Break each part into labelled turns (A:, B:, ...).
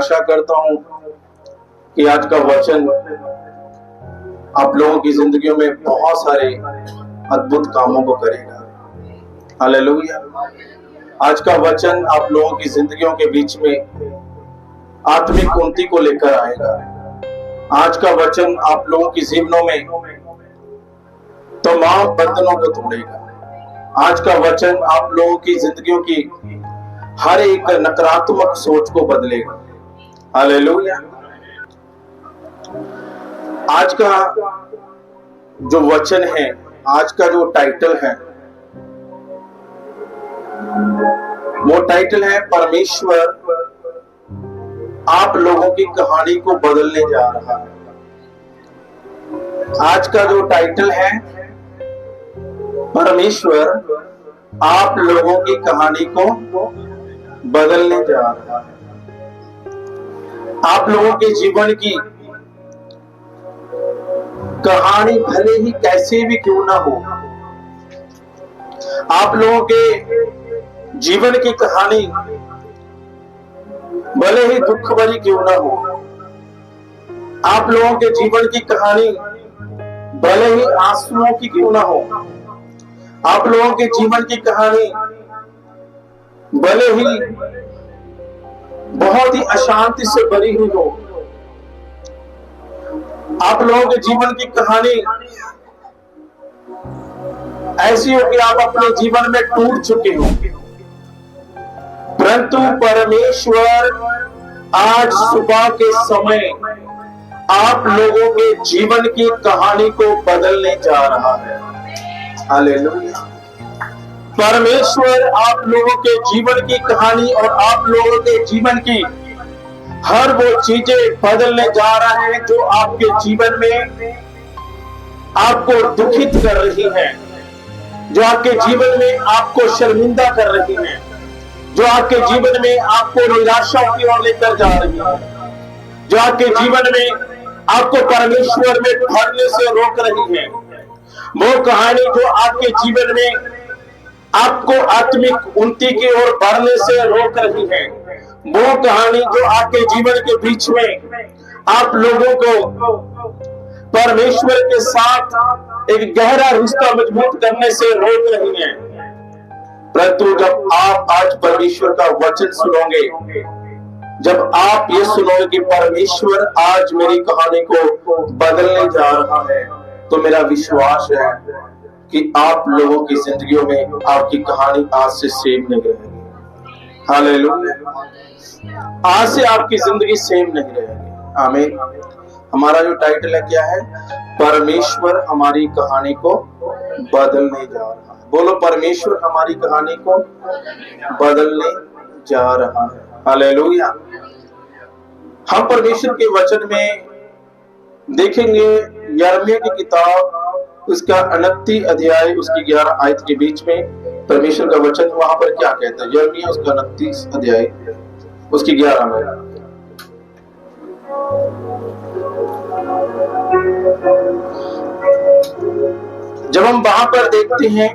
A: आशा करता हूं कि आज का वचन आप लोगों की जिंदगियों में बहुत सारे अद्भुत कामों को करेगा। हालेलुया। आज का वचन आप लोगों की जिंदगियों के बीच में आत्मिक उन्नति को लेकर आएगा। आज का वचन आप लोगों की जीवनों में तमाम बंधनों को तोड़ेगा। आज का वचन आप लोगों की जिंदगियों की हर एक नकारात्मक सोच को बदलेगा। हालेलुया। आज का जो वचन है, आज का जो टाइटल है, वो टाइटल है परमेश्वर आप लोगों की कहानी को बदलने जा रहा है। आज का जो टाइटल है परमेश्वर आप लोगों की कहानी को बदलने जा रहा है। आप लोगों के जीवन की कहानी भले ही कैसे भी क्यों ना हो, आप लोगों के जीवन की कहानी भले ही दुख भरी क्यों ना हो, आप लोगों के जीवन की कहानी भले ही आंसुओं की क्यों ना हो, आप लोगों के जीवन की कहानी भले ही बहुत ही अशांति से भरी हुई हो, आप लोगों के जीवन की कहानी ऐसी हो कि आप अपने जीवन में टूट चुके हो, परंतु परमेश्वर आज सुबह के समय आप लोगों के जीवन की कहानी को बदलने जा रहा है। हालेलुया। परमेश्वर आप लोगों के जीवन की कहानी और आप लोगों के जीवन की हर वो चीजें बदलने जा रहा है जो आपके जीवन में आपको दुखित कर रही हैं, जो आपके जीवन में आपको शर्मिंदा कर रही हैं, जो आपके जीवन में आपको निराशा की ओर लेकर जा रही है, जो आपके जीवन में आपको परमेश्वर में भरने से रोक रही है, वो कहानी जो आपके जीवन में आपको आत्मिक उन्नति की ओर बढ़ने से रोक रही है, वो कहानी जो आपके जीवन के बीच में आप लोगों को परमेश्वर के साथ एक गहरा रिश्ता मजबूत करने से रोक रही है। परंतु जब आप आज परमेश्वर का वचन सुनोगे, जब आप ये सुनोगे कि परमेश्वर आज मेरी कहानी को बदलने जा रहा है, तो मेरा विश्वास है कि आप लोगों की जिंदगियों में आपकी कहानी आज से सेम नहीं रहेगी। हालेलुया। आज से आपकी जिंदगी सेम नहीं रहेगी। आमीन। हमारा जो टाइटल है क्या है? परमेश्वर हमारी कहानी को बदलने जा रहा है। बोलो, परमेश्वर हमारी कहानी को बदलने जा रहा है। हालेलुया। हम परमेश्वर के वचन में देखेंगे यिर्मयाह की किताब, उसका 29 अध्याय, उसकी 11 आयत के बीच में परमेश्वर का वचन वहां पर क्या कहता है? यिर्मयाह उसका 29 अध्याय उसकी 11 में, जब हम वहां पर देखते हैं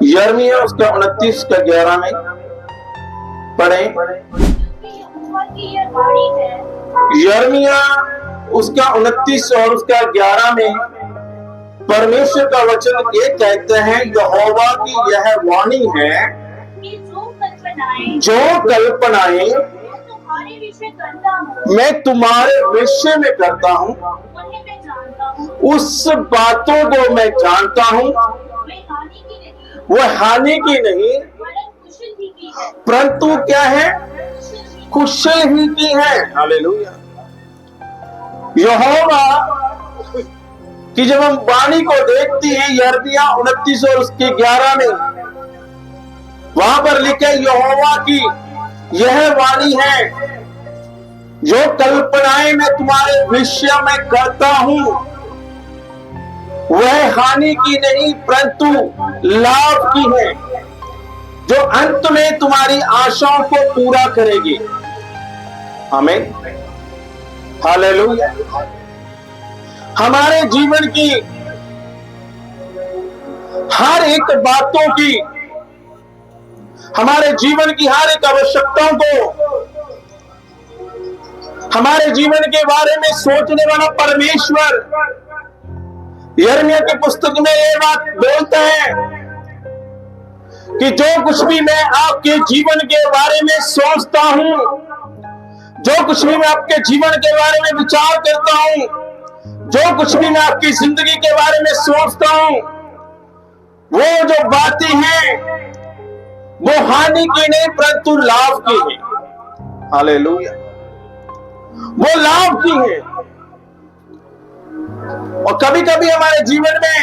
A: यिर्मयाह उसका 29 का 11 में पढ़े। यिर्मयाह उसका 29 और उसका 11 में परमेश्वर का वचन ये कहते हैं, यहोवा की यह वाणी है, जो कल्पनाएं मैं तुम्हारे विषय में करता हूँ, उस बातों को मैं जानता हूँ, वह हानि की नहीं परंतु क्या है? कुशल ही की है। हालेलुया। यहोवा कि जब हम वाणी को देखते हैं यिर्मयाह 29 और उसके 11 में, वहां पर लिखे यहोवा की यह वाणी है, जो कल्पनाएं मैं तुम्हारे विषय में करता हूं, वह हानि की नहीं परंतु लाभ की है, जो अंत में तुम्हारी आशाओं को पूरा करेगी। आमीन। हालेलुया। हमारे जीवन की हर एक बातों की हमारे जीवन की हर एक आवश्यकताओं को, हमारे जीवन के बारे में सोचने वाला परमेश्वर यिर्मयाह की पुस्तक में ये बात बोलता है कि जो कुछ भी मैं आपके जीवन के बारे में सोचता हूं, जो कुछ भी मैं आपके जीवन के बारे में विचार करता हूं, जो कुछ भी मैं आपकी जिंदगी के बारे में सोचता हूं, वो जो बातें हैं वो हानि की नहीं परंतु लाभ की है। हालेलुया, वो लाभ की है। और कभी कभी हमारे जीवन में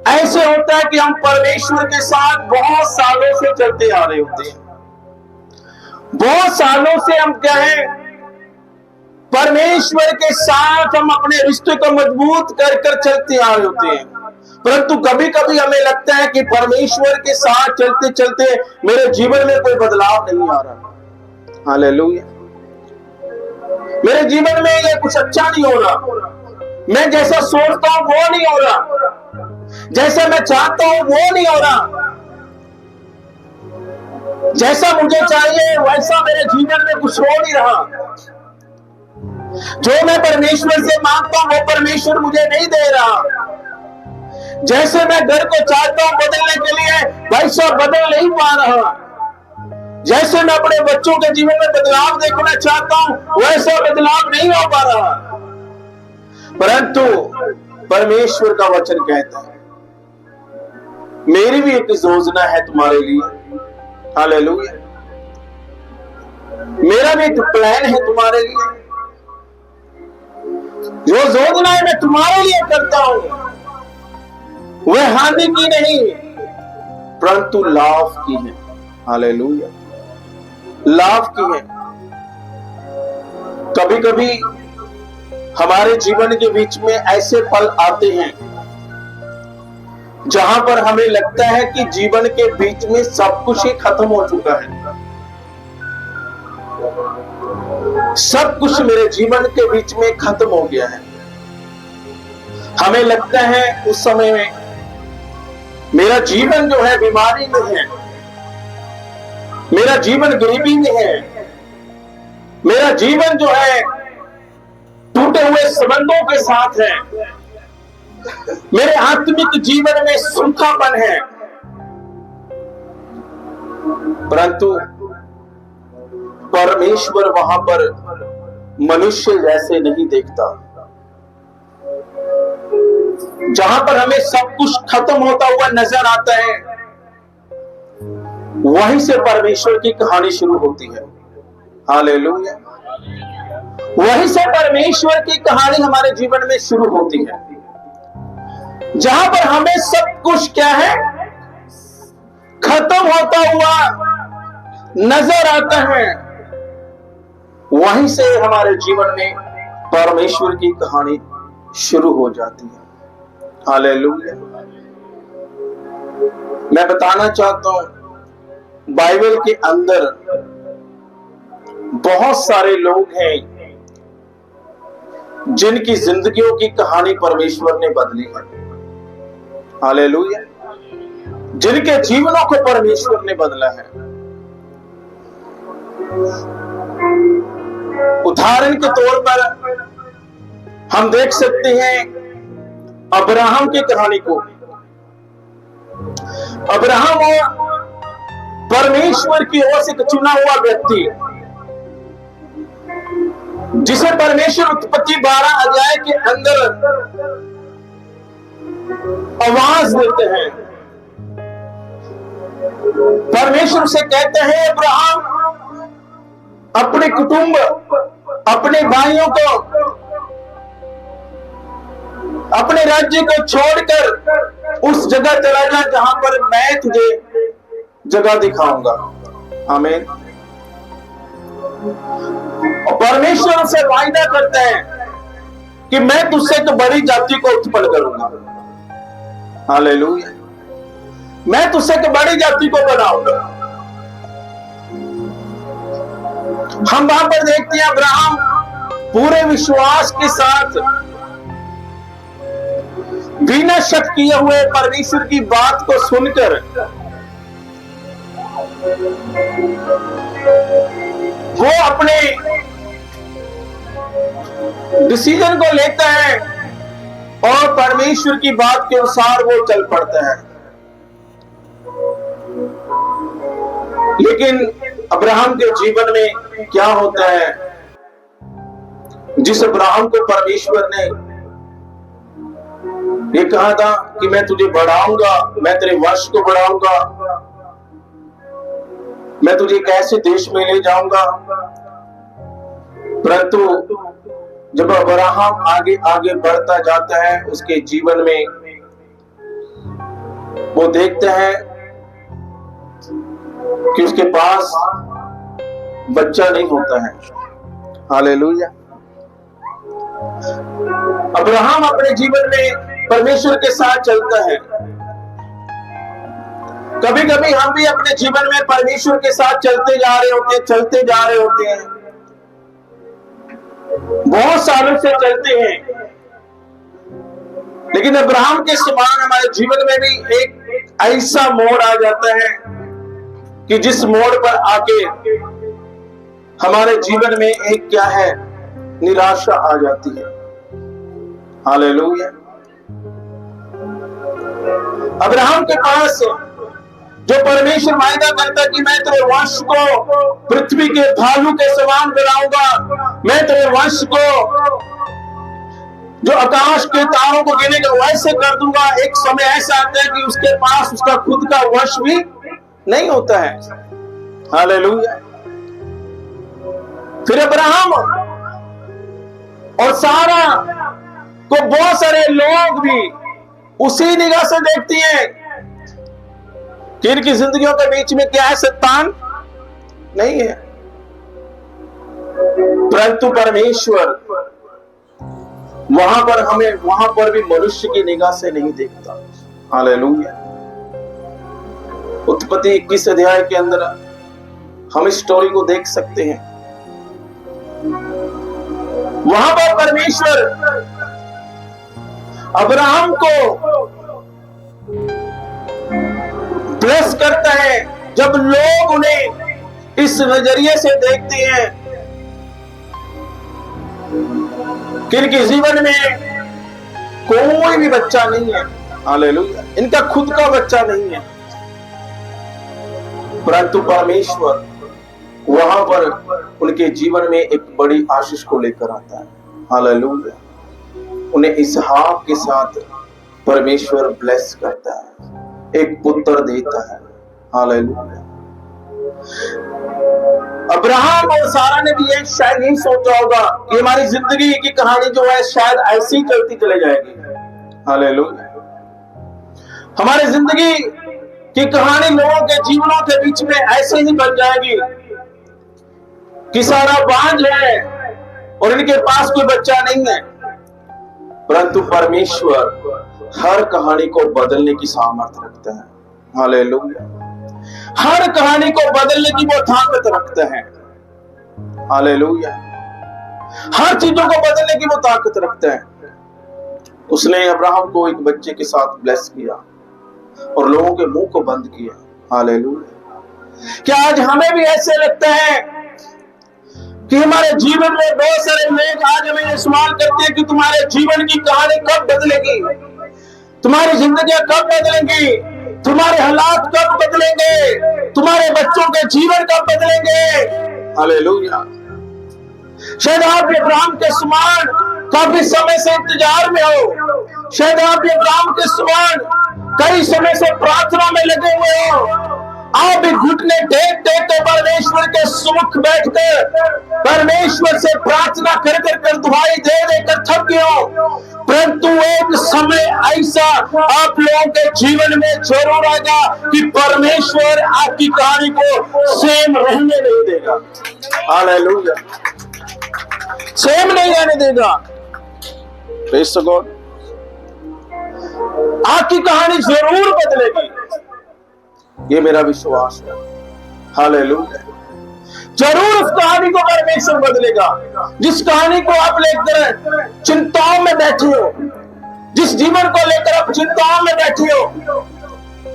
A: ऐसे होता है कि हम परमेश्वर के साथ बहुत सालों से चलते आ रहे होते हैं, बहुत सालों से हम क्या है, परमेश्वर के साथ हम अपने रिश्ते को मजबूत कर कर चलते आ रहे होते हैं, परंतु कभी कभी हमें लगता है कि परमेश्वर के साथ चलते चलते मेरे जीवन में कोई बदलाव नहीं आ रहा। हालेलुया, मेरे जीवन में ये कुछ अच्छा नहीं हो रहा, मैं जैसा सोचता हूं वो नहीं हो रहा, जैसा मैं चाहता हूं वो नहीं हो रहा, जैसा मुझे चाहिए वैसा मेरे जीवन में कुछ हो नहीं रहा, जो मैं परमेश्वर से मांगता हूं वो परमेश्वर मुझे नहीं दे रहा, जैसे मैं घर को चाहता हूं बदलने के लिए वैसा बदल नहीं पा रहा, जैसे मैं अपने बच्चों के जीवन में बदलाव देखना चाहता हूं वैसा बदलाव नहीं हो पा रहा। परंतु परमेश्वर का वचन कहता है मेरी भी एक योजना है तुम्हारे लिए। हालेलुया, मेरा भी एक प्लान है तुम्हारे लिए, जो योजनाएं मैं तुम्हारे लिए करता हूं वह हानि की नहीं परंतु लाभ की है। हालेलुया, लाभ की है। कभी कभी हमारे जीवन के बीच में ऐसे पल आते हैं जहां पर हमें लगता है कि जीवन के बीच में सब कुछ ही खत्म हो चुका है, सब कुछ मेरे जीवन के बीच में खत्म हो गया है। हमें लगता है उस समय में मेरा जीवन जो है बीमारी में है, मेरा जीवन गरीबी में है, मेरा जीवन जो है टूटे हुए संबंधों के साथ है, मेरे आत्मिक जीवन में सूखापन है। परंतु परमेश्वर वहां पर मनुष्य जैसे नहीं देखता। जहां पर हमें सब कुछ खत्म होता हुआ नजर आता है वहीं से परमेश्वर की कहानी शुरू होती है। हालेलुया, वहीं से परमेश्वर की कहानी हमारे जीवन में शुरू होती है। जहां पर हमें सब कुछ क्या है खत्म होता हुआ नजर आता है वहीं से हमारे जीवन में परमेश्वर की कहानी शुरू हो जाती है। हालेलुया, मैं बताना चाहता हूं बाइबल के अंदर बहुत सारे लोग हैं जिनकी जिंदगियों की कहानी परमेश्वर ने बदली है। हालेलुया, जिनके जीवनों को परमेश्वर ने बदला है। उदाहरण के तौर पर हम देख सकते हैं अब्राहम की कहानी को। अब्राहम परमेश्वर की ओर से चुना हुआ व्यक्ति जिसे परमेश्वर उत्पत्ति 12 अध्याय के अंदर आवाज देते हैं। परमेश्वर से कहते हैं अब्राहम अपने कुटुंब, अपने भाइयों को, अपने राज्य को छोड़कर उस जगह चला जा जहां पर मैं तुझे जगह दिखाऊंगा। आमीन। और परमेश्वर से वायदा करते हैं कि मैं तुझसे एक बड़ी जाति को उत्पन्न करूंगा। हालेलुया, मैं तुझसे एक बड़ी जाति को बनाऊंगा। हम वहां पर देखते हैं अब्राहम पूरे विश्वास के साथ बिना शक किए हुए परमेश्वर की बात को सुनकर वो अपने डिसीजन को लेता है और परमेश्वर की बात के अनुसार वो चल पड़ता है। लेकिन अब्राहम के जीवन में क्या होता है? जिस अब्राहम को परमेश्वर ने ये कहा था कि मैं तुझे बढ़ाऊंगा, मैं तेरे वंश को बढ़ाऊंगा, मैं तुझे एक ऐसे देश में ले जाऊंगा, परंतु जब अब्राहम आगे आगे बढ़ता जाता है उसके जीवन में वो देखता है कि उसके पास बच्चा नहीं होता है। हालेलुया। अब्राहम अपने जीवन में परमेश्वर के साथ चलता है। कभी कभी हम भी अपने जीवन में परमेश्वर के साथ चलते जा रहे होते हैं, बहुत सालों से चलते हैं, लेकिन अब्राहम के समान हमारे जीवन में भी एक ऐसा मोड़ आ जाता है कि जिस मोड़ पर आके हमारे जीवन में एक क्या है, निराशा आ जाती है। हालेलुया। अब्राहम के पास जो परमेश्वर वायदा करता कि मैं तेरे वंश को पृथ्वी के भालू के समान बनाऊंगा, मैं तेरे वंश को जो आकाश के तारों को गिनेगा वैसे कर दूंगा। एक समय ऐसा आता है कि उसके पास उसका खुद का वंश भी नहीं होता है। हालेलुया। फिर अब्राहम और सारा को बहुत सारे लोग भी उसी निगाह से देखती हैं कि इनकी जिंदगियों के बीच में क्या है, शैतान नहीं है, परंतु परमेश्वर वहां पर भी मनुष्य की निगाह से नहीं देखता। हालेलुया। उत्पत्ति 21 अध्याय के अंदर हम इस स्टोरी को देख सकते हैं। वहां पर परमेश्वर अब्राहम को ब्लेस करता है जब लोग उन्हें इस नजरिए से देखते हैं कि इनके जीवन में कोई भी बच्चा नहीं है। हालेलुया। इनका खुद का बच्चा नहीं है, परंतु परमेश्वर वहां पर उनके जीवन में एक बड़ी आशीष को लेकर आता है। हालेलुया। उन्हें इसहाक के साथ परमेश्वर ब्लेस करता है, एक पुत्र देता है। हालेलुया। अब्राहम और सारा ने भी एक शायद यही सोचा होगा कि हमारी जिंदगी की कहानी जो है शायद ऐसी चलती चले जाएगी। हालेलुया। हमारी जिंदगी की कहानी लोगों के जीवनों के बीच में ऐसे ही बन जाएगी कि सारा बांझ है और इनके पास कोई बच्चा नहीं है, परंतु परमेश्वर हर कहानी को बदलने की सामर्थ्य रखता है। हालेलुया। हर कहानी को बदलने की वो ताकत रखता है। हालेलुया। हर चीजों को बदलने की वो ताकत रखता है। उसने अब्राहम को एक बच्चे के साथ ब्लेस किया और लोगों के मुंह को बंद किया। हालेलुया। क्या आज हमें भी ऐसे लगता है कि हमारे जीवन में बहुत सारे लोग आज हमें सवाल करते हैं कि तुम्हारे जीवन की कहानी कब बदलेगी, तुम्हारी जिंदगी कब बदलेंगी, तुम्हारे हालात कब बदलेंगे, तुम्हारे बच्चों के जीवन कब बदलेंगे। हालेलुया। शायद आप अब्राहम के समान काफी समय से इंतजार में हो, शायद आप अब्राहम के समान कई समय से प्रार्थना में लगे हुए हो। आप भी घुटने टेक टेक कर परमेश्वर के सुख बैठकर परमेश्वर से प्रार्थना कर कर कर दुहाई दे देकर थक गए हो, परंतु एक समय ऐसा आप लोगों के जीवन में जरूर आएगा कि परमेश्वर आपकी कहानी को सेम रहने नहीं देगा। हालेलुया। सेम नहीं रहने देगा। Praise the God. आपकी कहानी जरूर बदलेगी, ये मेरा विश्वास है। हालेलुया। जरूर उस कहानी को परमेश्वर बदलेगा। जिस कहानी को आप लेकर चिंताओं में बैठे हो, जिस जीवन को लेकर आप चिंताओं में बैठे हो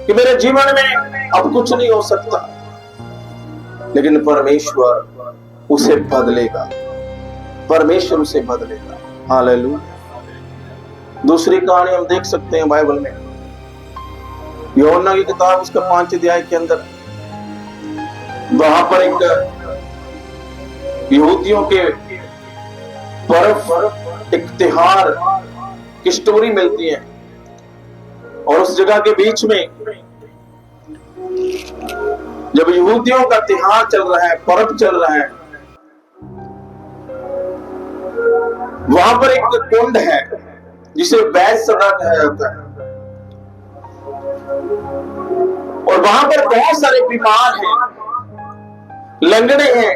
A: कि मेरे जीवन में अब कुछ नहीं हो सकता, लेकिन परमेश्वर उसे बदलेगा, परमेश्वर उसे बदलेगा। हालेलुया। दूसरी कहानी हम देख सकते हैं बाइबल में, यूहन्ना की किताब उसका 5 अध्याय के अंदर, वहां पर एक यहूदियों के पर्व, एक त्योहार की स्टोरी मिलती है। और उस जगह के बीच में जब यहूदियों का त्योहार चल रहा है, पर्व चल रहा है, वहां पर एक कुंड है जिसे बैतसैदा कहा जाता है। और वहां पर बहुत सारे बीमार हैं, लंगड़े हैं,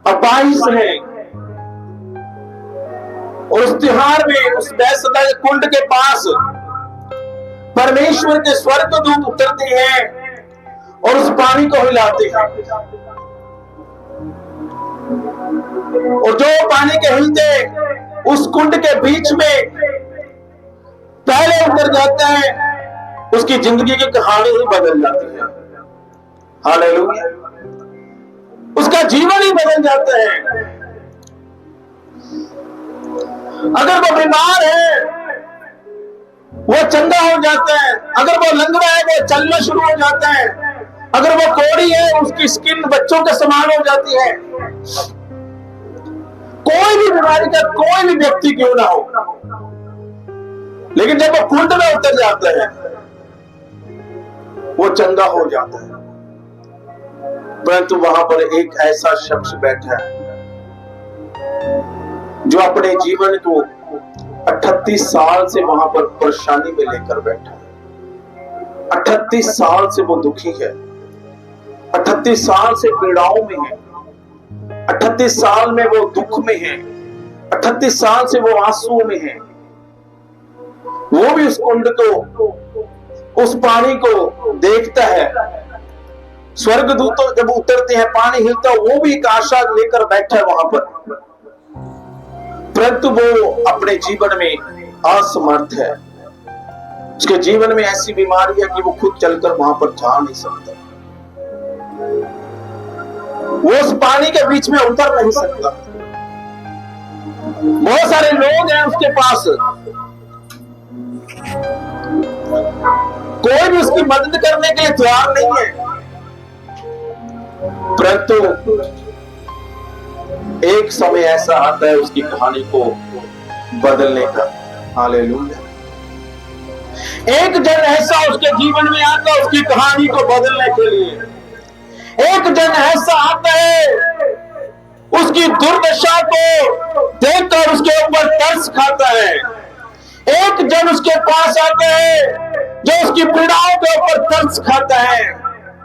A: अपाहिज हैं। और उस त्योहार में उस बैतसैदा के कुंड के पास परमेश्वर के स्वर्गदूत उतरते हैं और उस पानी को हिलाते हैं। और जो पानी के हिलते उस कुंड के बीच में पहले उतर जाता है, उसकी जिंदगी की कहानी ही बदल जाती है। हालेलुया। उसका जीवन ही बदल जाता है। अगर वो बीमार है वो चंगा हो जाता है, अगर वो लंगड़ा है वो चलना शुरू हो जाता है, अगर वो कोढ़ी है उसकी स्किन बच्चों के समान हो जाती है। कोई भी बीमारी का कोई भी व्यक्ति क्यों ना हो, लेकिन जब वो कुंड में उतर जाता है वो चंगा हो जाता है। परंतु वहां पर एक ऐसा शख्स बैठा है जो अपने जीवन को 38 साल से वहां पर परेशानी में लेकर बैठा है। 38 साल से वो दुखी है, 38 साल से पीड़ाओं में है, 38 साल में वो दुख में है, 38 साल से वो आंसुओं में है। वो भी उस कुंड को, उस पानी को देखता है। स्वर्गदूत जब उतरते हैं, पानी हिलता है, वो भी एक आशा लेकर बैठा है वहां पर। परंतु वो अपने जीवन में असमर्थ है। उसके जीवन में ऐसी बीमारी है कि वो खुद चलकर वहां पर जा नहीं सकता, वो उस पानी के बीच में उतर नहीं सकता। बहुत सारे लोग हैं उसके पास, कोई भी उसकी मदद करने के लिए तैयार नहीं है। परंतु एक समय ऐसा आता है उसकी कहानी को बदलने का। हालेलुया। एक जन ऐसा उसके जीवन में आता है उसकी कहानी को बदलने के लिए। एक जन ऐसा आता है उसकी दुर्दशा को देखकर उसके ऊपर तरस खाता है। एक जन उसके पास आता है जो उसकी पीड़ाओं के ऊपर तरस खाता है।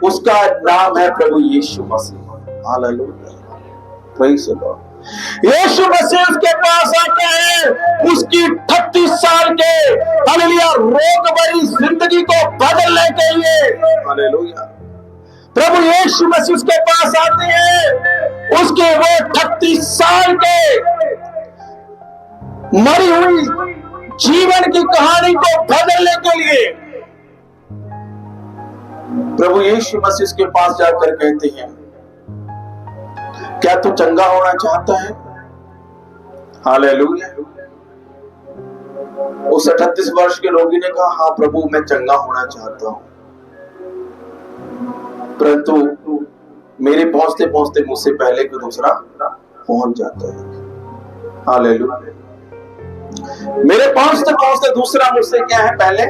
A: उसका नाम है प्रभु यीशु मसीह। हालेलुया। Praise the lord. यीशु मसीह उसके पास आता है उसकी 38 साल के हालेलुया रोग भरी जिंदगी को बदलने के लिए। हालेलुया। प्रभु यीशु मसीह उसके पास आते हैं उसके वो 38 साल के मरी हुई जीवन की कहानी को बदलने के लिए। प्रभु यीशु मसीह उसके पास जाकर कहते हैं, क्या तू चंगा होना चाहता है? हालेलुया। उस 38 वर्ष के रोगी ने कहा, हाँ प्रभु मैं चंगा होना चाहता हूं, परंतु मेरे पहुंचते पहुंचते मुझसे पहले कोई दूसरा पहुंच जाता है। हालेलुया। मेरे पहुंचते पहुंचते दूसरा मुझसे क्या है पहले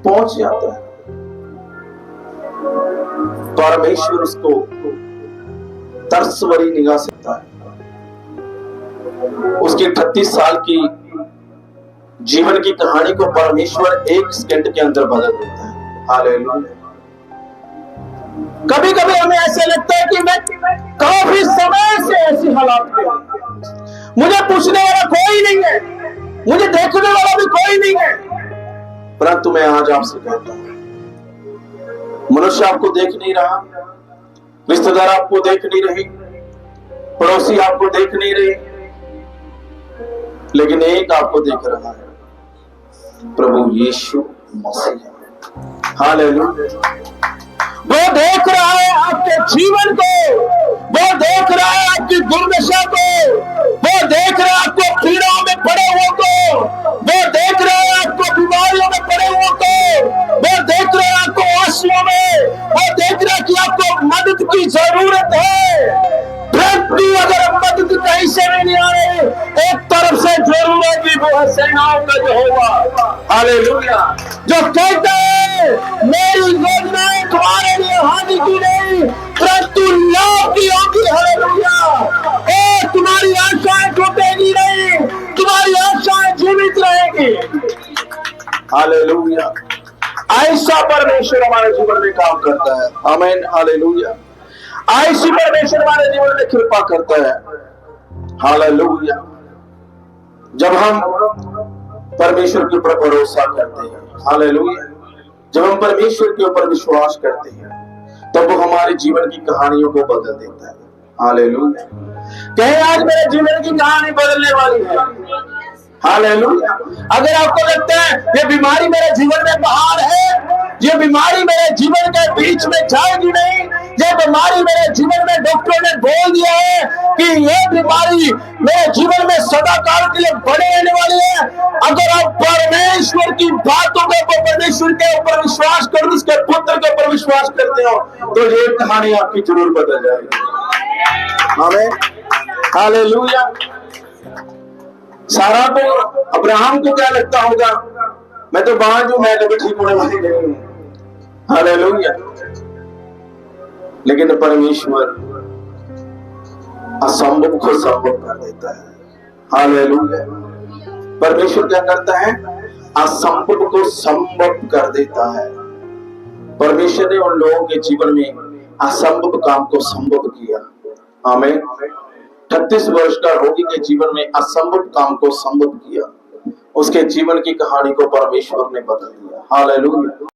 A: पहुंच जाता है। परमेश्वर उसको तरसभरी निगाह से देखता है। उसकी 38 साल की जीवन की कहानी को परमेश्वर 1 सेकंड के अंदर बदल देता है। हालेलुया। कभी कभी हमें ऐसे लगता है कि मैं काफी समय से ऐसी हालात में, मुझे पूछने वाला कोई नहीं है, मुझे देखने वाला भी कोई नहीं है। परंतु मैं आज आपसे कहता हूं, मनुष्य आपको देख नहीं रहा, रिश्तेदार आपको देख नहीं रहे, पड़ोसी आपको देख नहीं रहे, लेकिन एक आपको देख रहा है, प्रभु यीशु मसीह। हालेलुया। वो देख रहा है आपके जीवन को, वो देख रहा है आपकी दुर्दशा को, वो देख रहा है आपको पीड़ाओं में पड़े हुए को, वो देख रहा है आपको बीमारियों में पड़े हुए को, वो देख रहा है आपको आंसुओं में, वो देख रहा है कि आपको मदद की जरूरत है। परंतु अगर मदद कहीं से भी नहीं आ रही, एक तरफ से जरूर है वो है सेनाओं का यहोवा, हालेलुया, जो कहता है मेरी योजनाएं तुम्हारे लिए हानि की नहीं परंतु लाभ की होगी, हालेलुया। और तुम्हारी आशाएं टूटेगी नहीं, तुम्हारी आशाएं जीवित रहेगी, हालेलुया। ऐसा परमेश्वर हमारे जीवन में काम करता है, आमीन, हालेलुया। ऐसी परमेश्वर हमारे जीवन में कृपा करता है, हालेलुया। जब हम परमेश्वर के ऊपर भरोसा करते हैं, हालेलुया, जब हम परमेश्वर के ऊपर विश्वास करते हैं, तब वो हमारे जीवन की कहानियों को बदल देता है, हालेलुया। कहे आज मेरे जीवन की कहानी बदलने वाली है, हालेलुया। अगर आपको लगता है ये बीमारी मेरे जीवन में बाहर है, ये बीमारी मेरे जीवन के बीच में जाएगी नहीं, ये बीमारी मेरे जीवन में डॉक्टरों ने बोल दिया है कि ये बीमारी मेरे जीवन में सदा काल के लिए बने रहने वाली है, अगर आप परमेश्वर की बातों के ऊपर, परमेश्वर के ऊपर विश्वास कर, उसके पुत्र के ऊपर विश्वास करते हो, तो ये कहानी आपकी जरूर बदल जाएगी, आमीन, हालेलुया। सारा को, अब्राहम को क्या लगता होगा, मैं तो बांझ हूं, मैं कभी ठीक होने वाली नहीं हूं, हालेलुया। लेकिन परमेश्वर असंभव को संभव कर देता है, हालेलुया। परमेश्वर क्या करता है, असंभव को संभव कर देता है। परमेश्वर ने उन लोगों के जीवन में असंभव काम को संभव किया, आमीन। 38 वर्ष का रोगी के जीवन में असंभव काम को संभव किया, उसके जीवन की कहानी को परमेश्वर ने बदल दिया, हालेलुया।